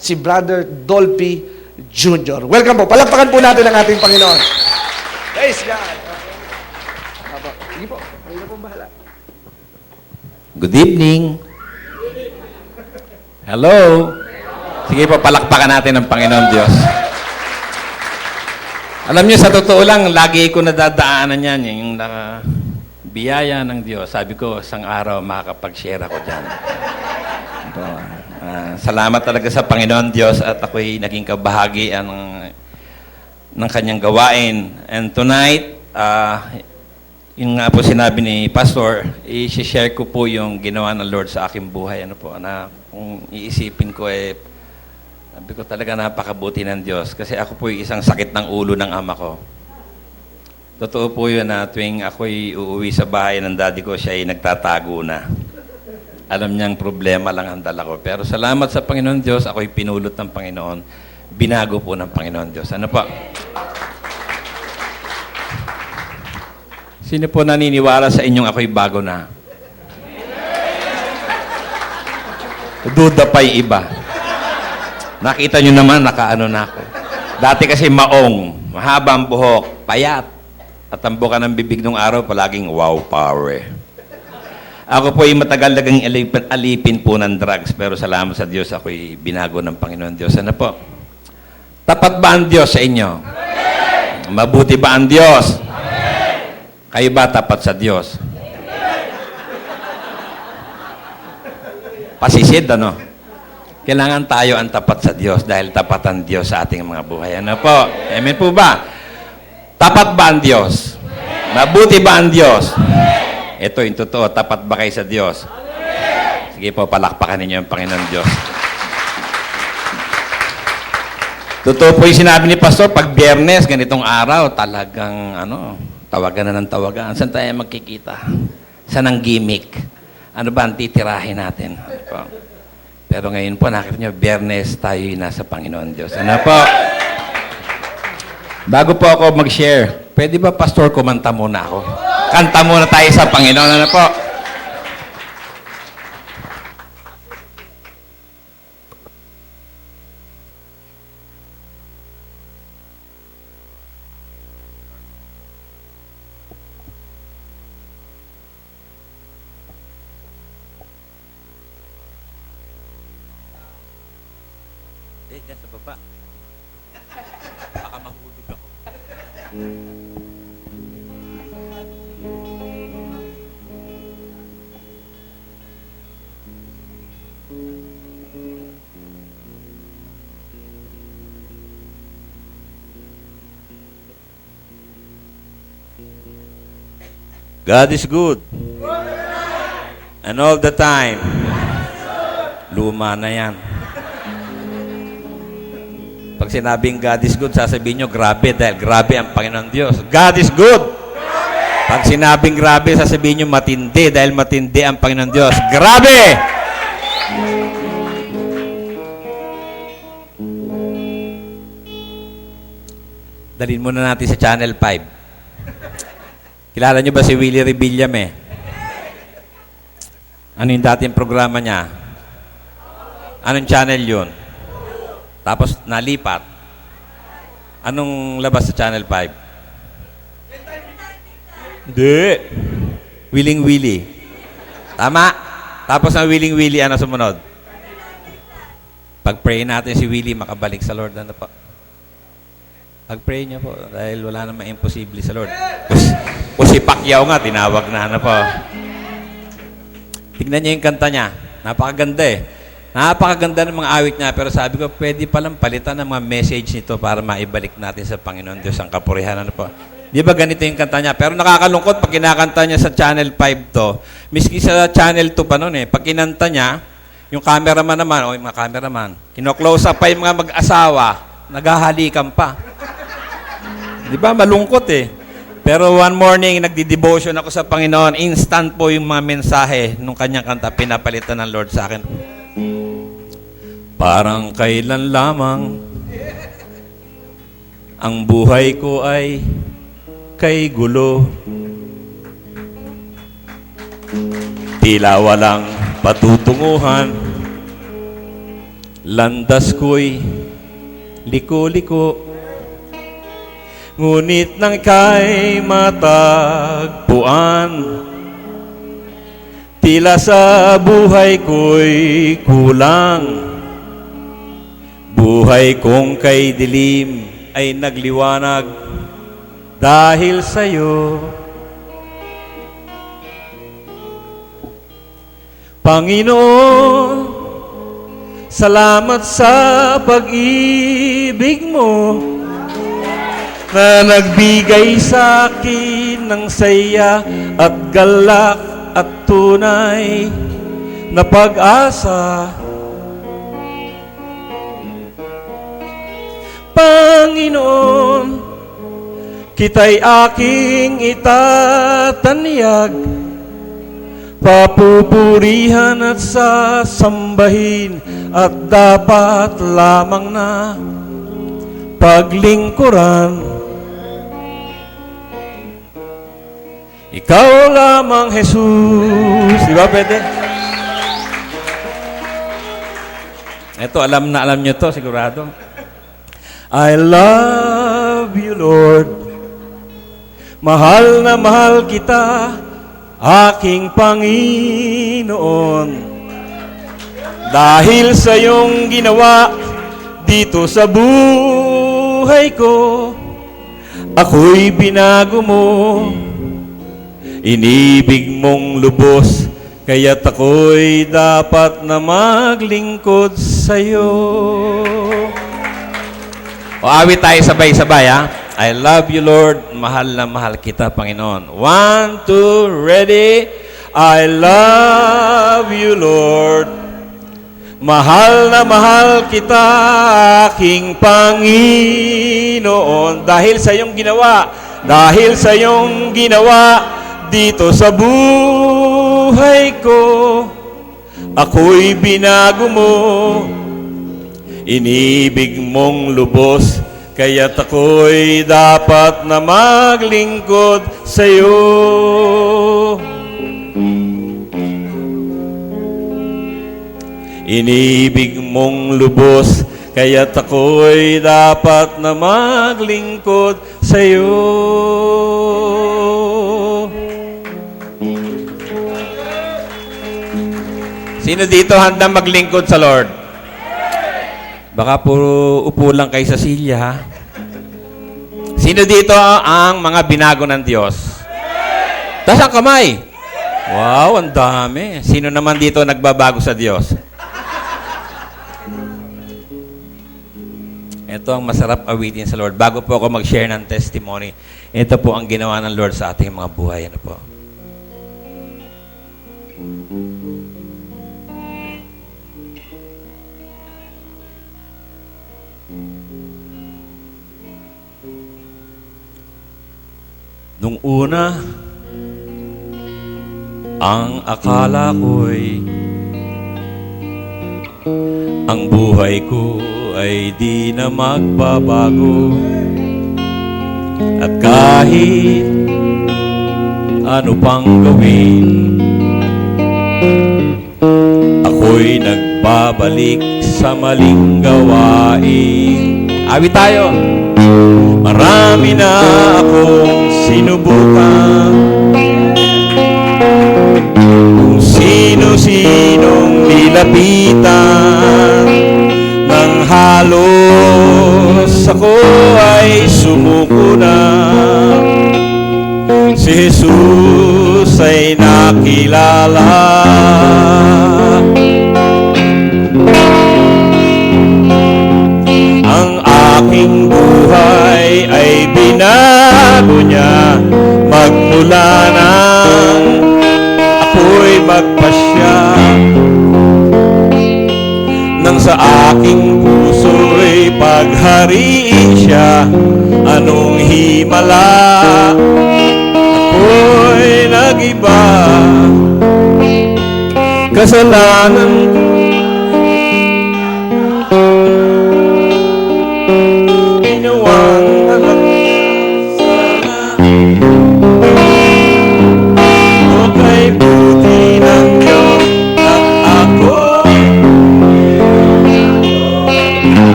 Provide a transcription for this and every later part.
si Brother Dolphy Jr. Welcome po. Palakpakan po natin ang ating Panginoon. Praise God. Sige po. Kayo na pong bahala. Good evening. Hello. Sige po, palakpakan natin ang Panginoon Diyos. Alam niyo, sa totoo lang, lagi ko nadadaanan yan, yung biyaya ng Diyos. Sabi ko, isang araw makakapag-share ako dyan. Salamat talaga sa Panginoon Diyos at ako'y naging kabahagi ng kanyang gawain. And tonight, yung nga po sinabi ni Pastor, i-share ko po yung ginawa ng Lord sa aking buhay. Ano po, na kung iisipin ko sabi ko talaga napakabuti ng Diyos. Kasi ako po yung isang sakit ng ulo ng ama ko. Totoo po yun na tuwing ako'y uuwi sa bahay ng daddy ko, siya ay nagtatago na. Alam niyang problema lang ang dala ko. Pero salamat sa Panginoon Diyos, ako'y pinulot ng Panginoon. Binago po ng Panginoon Diyos. Ano po? Sino po naniniwala sa inyong ako'y bago na? Duda pa'y iba. Nakita niyo naman, nakaano na ako. Dati kasi maong, mahaba ang buhok, payat. At ang buka ng bibig nung araw, palaging wow power. Ako po ay matagal nagang alipin po ng drugs, pero salamat sa Diyos, ako'y binago ng Panginoon Diyos. Ano po? Tapat ba ang Diyos sa inyo? Amen. Mabuti ba ang Diyos? Amen. Kayo ba tapat sa Diyos? Pasisid, ano? Kailangan tayo ang tapat sa Diyos dahil tapat ang Diyos sa ating mga buhay. Ano po? Amen po ba? Tapat ba ang Diyos? Mabuti ba ang Diyos? Ito yung totoo. Tapat ba kayo sa Diyos? Sige po, palakpakan ninyo ang Panginoon Diyos. Totoo po yung sinabi ni Pastor, pag Biyernes, ganitong araw, talagang, tawagan na ng tawagan. Saan tayo magkikita? Saan ang gimmick? Ano ba ang titirahin natin? Pero ngayon po, nakita nyo, Biyernes, tayo nasa Panginoon Diyos. Ano po? Bago po ako mag-share, pwede ba, Pastor, kumanta muna ako? Kanta muna tayo sa Panginoon. Ano po? Diyan sa baba. Baka mahulog ako. God is good. And all the time. Luma na yan. Pag sinabing God is good, sasabihin nyo, grabe, dahil grabe ang Panginoon Diyos. God is good. Pag sinabing grabe, sasabihin nyo, matindi, dahil matindi ang Panginoon Diyos. Grabe! Dalhin muna natin sa Channel 5. Kilala nyo ba si Willie Rebillame? Ano yung dating programa niya? Anong channel yun? Tapos nalipat. Anong labas sa Channel 5? Hindi. Willing Willie. Tama? Tapos ang Willing Willie, ano sumunod? Pag-pray natin si Willie, makabalik sa Lord. Ano po? Pag-pray niya po. Dahil wala namang imposible sa Lord. O si Pacquiao nga, tinawag na. Ano po? Tignan niyo yung kanta niya. Napakaganda Napakaganda ng mga awit niya, pero sabi ko, pwede palang palitan ng mga message nito para maibalik natin sa Panginoon Diyos ang kapurihan. Ano po? Di ba ganito yung kanta niya? Pero nakakalungkot pag kinakanta niya sa Channel 5 to. Miski sa Channel 2 pa noon pag kinanta niya, yung cameraman naman, yung mga cameraman, kino-close up pa yung mga mag-asawa, naghahalikan pa. Di ba? Malungkot Pero one morning, nagdi-devotion ako sa Panginoon, instant po yung mga mensahe nung kanyang kanta, pinapalitan ng Lord sa akin. Parang kailan lamang ang buhay ko ay kay gulo. Tila walang patutunguhan Landas ko'y liko-liko, ngunit nang ika'y matagpuan, tila sa buhay ko'y kulang. Buhay kong kay dilim ay nagliwanag dahil sa'yo. Panginoon, salamat sa pag-ibig mo na nagbigay sa akin ng saya at galak at tunay na pag-asa. Panginoon, kita'y aking itatanyag, papupurihan at sasambahin, at dapat lamang na paglingkuran. Ikaw lamang, Jesus. Di ba pwede? Ito, alam na alam nyo to, sigurado. I love you, Lord. Mahal na mahal kita, aking Panginoon. Dahil sa iyong ginawa dito sa buhay ko, ako'y binago mo. Inibig mong lubos, kaya't ako'y dapat na maglingkod sa iyo. O awit tayo sabay-sabay, ha? I love you, Lord. Mahal na mahal kita, Panginoon. 1, 2, ready? I love you, Lord. Mahal na mahal kita, aking Panginoon. Dahil sa iyong ginawa, dahil sa iyong ginawa dito sa buhay ko, ako'y binago mo. Inibig mong lubos, kaya't ako'y dapat na maglingkod sa iyo. Inibig mong lubos, kaya't ako'y dapat na maglingkod sa iyo. Sino dito handa maglingkod sa Lord? Baka puro upo lang kay Cecilia, ha? Sino dito ang mga binago ng Diyos? Taas ang kamay. Wow, ang dami. Sino naman dito nagbabago sa Diyos? Ito ang masarap awitin sa Lord. Bago po ako mag-share ng testimony, ito po ang ginawa ng Lord sa ating mga buhay. Ano po? Nung una, ang akala ko'y ang buhay ko ay di na magbabago, at kahit ano pang gawin, ako'y nagbabalik sa maling gawain. Awit tayo. Marami na akong sinubukan, kung sino-sinong nilapitan, nang halos ako ay sumuko na. Si Jesus ay nakilala. Ang aking buhay ay binago niya, magmula nang ako'y magpasya. Nang sa aking puso'y paghariin siya, anong himala, ako'y nag-iba. Kasalanan ko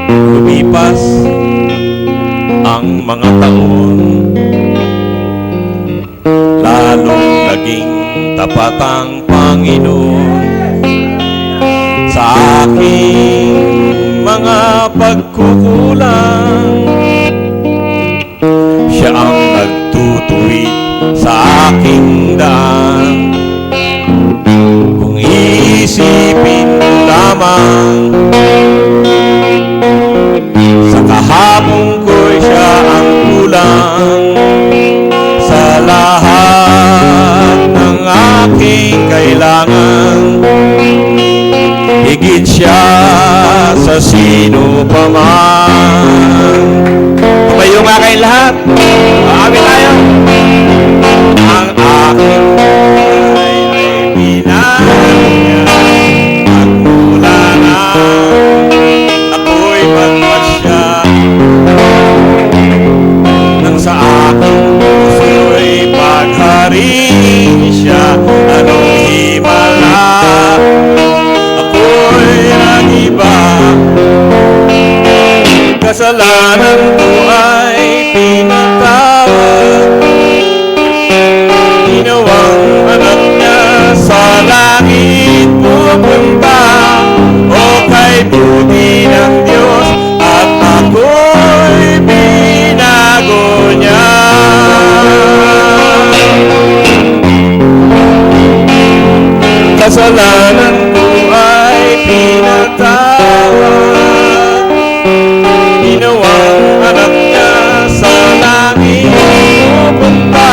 Lumipas ang mga taon, lalong naging tapat ang Panginoon sa aking mga pagkukulang. Siya ang nagtutuwid sa aking daan. Kung iisipin mo lamang, sa kahapon ko'y siya ang kulang. Sa lahat ng aking kailangan, higit siya sa sino pa man. Tumayo nga kayo lahat. Amin tayo. Ang aking buhay ay binago niya. At mula na ako'y magpasya, nang sa aking puso'y paghariin siya. Anong himala ako'y nagiba, kasalanan ko ay pinatawad. Ginawang anak niya sa langit pupunta, o kay buti ng Diyos at ako'y binago niya. Kasalanan ko ay pinatawad. Ginawang anak niya sa langit pupunta,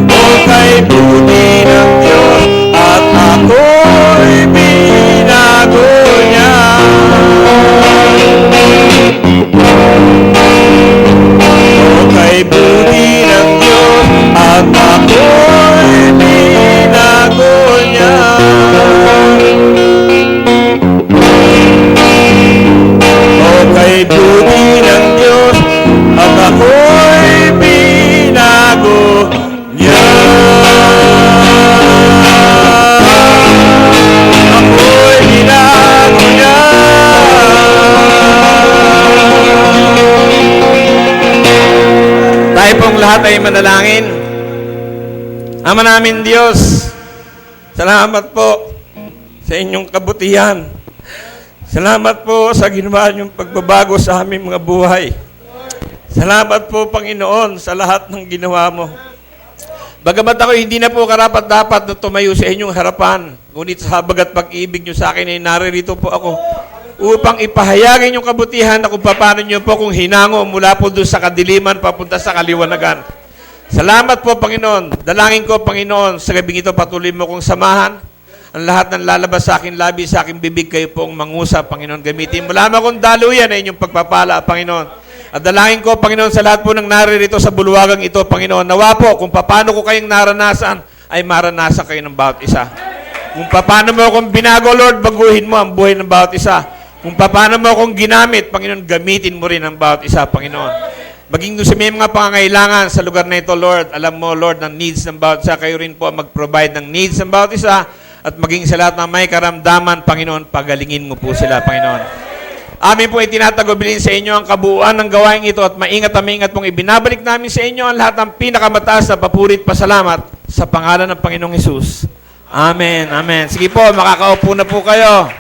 o kay buti ng Diyos at ako'y binago niya. O kay buti ng Diyos at ako'y binago niya. O kay buti ng Diyos at ako'y binago niya. Ako'y binago niya. Tayo pong lahat ay manalangin. Ama namin Diyos, salamat po sa inyong kabutihan. Salamat po sa ginawa niyong pagbabago sa aming mga buhay. Salamat po, Panginoon, sa lahat ng ginawa mo. Bagamat ako hindi na po karapat-dapat na tumayo sa inyong harapan, ngunit sa habag at pag-ibig niyo sa akin ay naririto po ako upang ipahayagin yung kabutihan na kung paano niyo po kung hinango mula po doon sa kadiliman papunta sa kaliwanagan. Salamat po, Panginoon. Dalangin ko, Panginoon, sa gabing ito patuloy mo kong samahan. Ang lahat ng lalabas sa akin labi, sa aking bibig, kayo pong mangusap, Panginoon. Gamitin mo lamang kong daluyan na inyong pagpapala, Panginoon. At dalangin ko, Panginoon, sa lahat po ng naririto sa bulwagang ito, Panginoon, nawa po kung paano ko kayong naranasan, ay maranasan kayo ng bawat isa. Kung paano mo akong binago, Lord, baguhin mo ang buhay ng bawat isa. Kung paano mo akong ginamit, Panginoon, gamitin mo rin ang bawat isa, Panginoon. Maging doon sa may mga pangangailangan sa lugar na ito, Lord, alam mo, Lord, ng needs ng bawat isa. Kayo rin po mag-provide ng needs ng bawat isa. At maging sa lahat ng may karamdaman, Panginoon, pagalingin mo po sila, Panginoon. Amin po itinatagubilin sa inyo ang kabuuan ng gawain ito at maingat pong ibinabalik namin sa inyo ang lahat ng pinakamataas na papuri at pasalamat sa pangalan ng Panginoong Hesus. Amen, amen. Sige po, makakaupo na po kayo.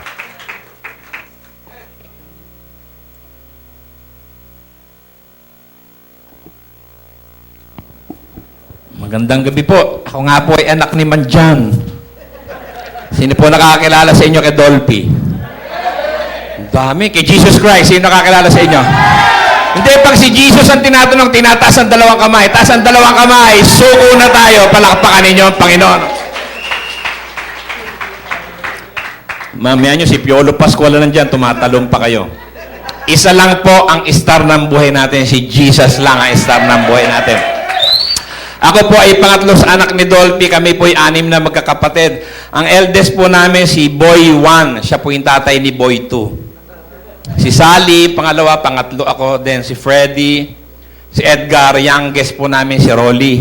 Magandang gabi po. Ako nga po ay anak ni Manjan. Sino po nakakilala sa inyo kay Dolphy? Dami. Kay Jesus Christ, sino nakakilala sa inyo? Hindi, pag si Jesus ang tinatanong, tinataas ang dalawang kamay. Taas ang dalawang kamay, suko na tayo. Palakpakan ninyo ang Panginoon. Mamaya nyo, si Piolo Pascual na nandyan, tumatalong pa kayo. Isa lang po ang star ng buhay natin. Si Jesus lang ang star ng buhay natin. Ako po ay pangatlo sa anak ni Dolphy. Kami po ay 6 na magkakapatid. Ang eldest po namin si Boy 1. Siya po yung tatay ni Boy 2. Si Sally, pangalawa, pangatlo ako. Then si Freddy, si Edgar, youngest po namin si Rolly.